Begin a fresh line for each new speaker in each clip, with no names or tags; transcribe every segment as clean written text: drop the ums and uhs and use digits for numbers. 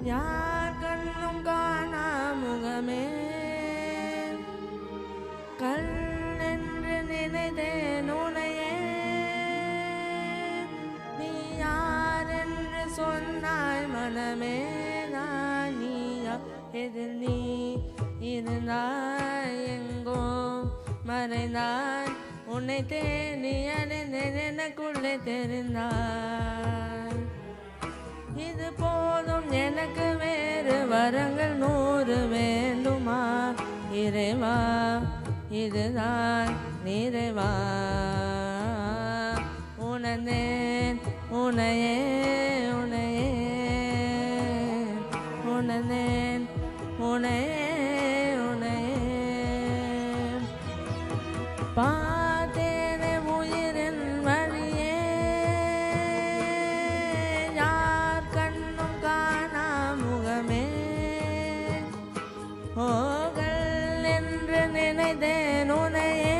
யார் கண்ணும் காணா முகமே கல் என்று நினைத்தேன் உனையே நீ யார் என்று சொன்னாய் மனமே நான் நீயா எதில் நீ இருந்தாய் எங்கோ மறைந்தாய் உன்னை தேடி அடைந்தேன் எனக்குள்ளே தெரிந்தாய் இது போதும் எனக்கு வேறு வரங்கள் 100 வேண்டுமா இறைவா இதுதான் நிறைவா உணர்ந்தேன் உனையே உனையே உணர்ந்தேன் உனையே உனையே பார்த்தேனே உயிரின் வழியே யார் கண்ணும் காணா முகமே ஓகல் என்று நினைத்தேன் உனையே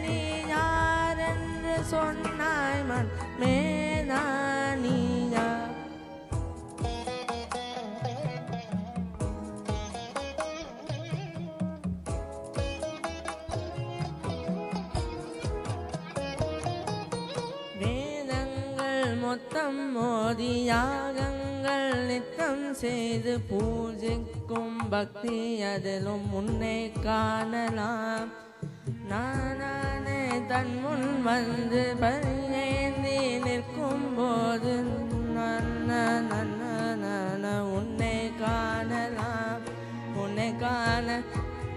நீ யார் என்று சொன்னாய் மன் மேதானியா மொத்தம் மோதி யாகங்கள் நித்தம் செய்து பூஜிக்கும் பக்தி அதிலும் முன்னே காணலாம் நானே தன் முன் வந்து பரியேந்தி நிற்கும் போது உன்னை காணலாம் உன்னை காண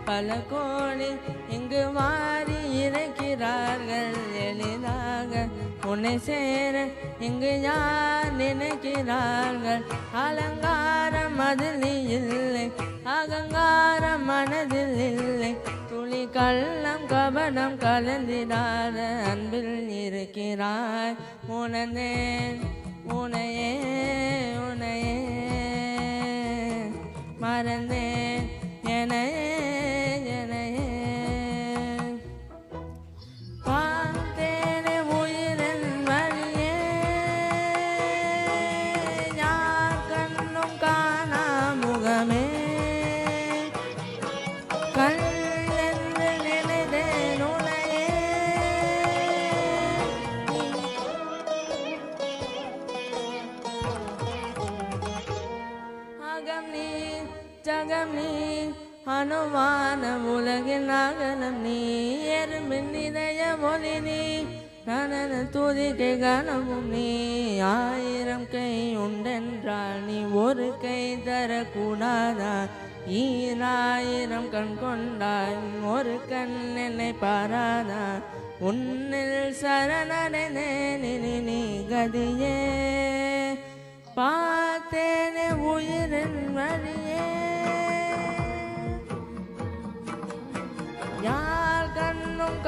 பல கோடி இங்கு மாறி இருக்கிறார்கள் எளிதாக உன்னை சேர இங்கு யார் நினைக்கிறார்கள் அலங்காரம் அதில் இல்லை அகங்காரம் மனதில் இல்லை துளி கள்ளம் கபடம் கலந்திடாத அன்பில் இருக்கிறாய் உணர்ந்தேன் உனையே உனையே மறந்தேன் எனையே எனையே பார்த்தேனே உயிரின் வழியே யார் கண்ணும் காணா முகமே கல் என்று நினைத்தேன் உனையே அகம் நீ ஜகம் நீ அனுமான உலகின் அகலம் நீ எறும்பின் இதய மொழி நீ கனன துதிக்கை கனவும் நீ 1000 கை உண்டென்றால் நீ ஒரு கை தரக்கூடாதா 1000 கண் கொண்டாய் ஒரு கண் என்னை பாராதா உன்னில் சரணடைந்தேன் நீ கதியே பார்த்தேனே உயிரின் வழியே யார் கண்ணும்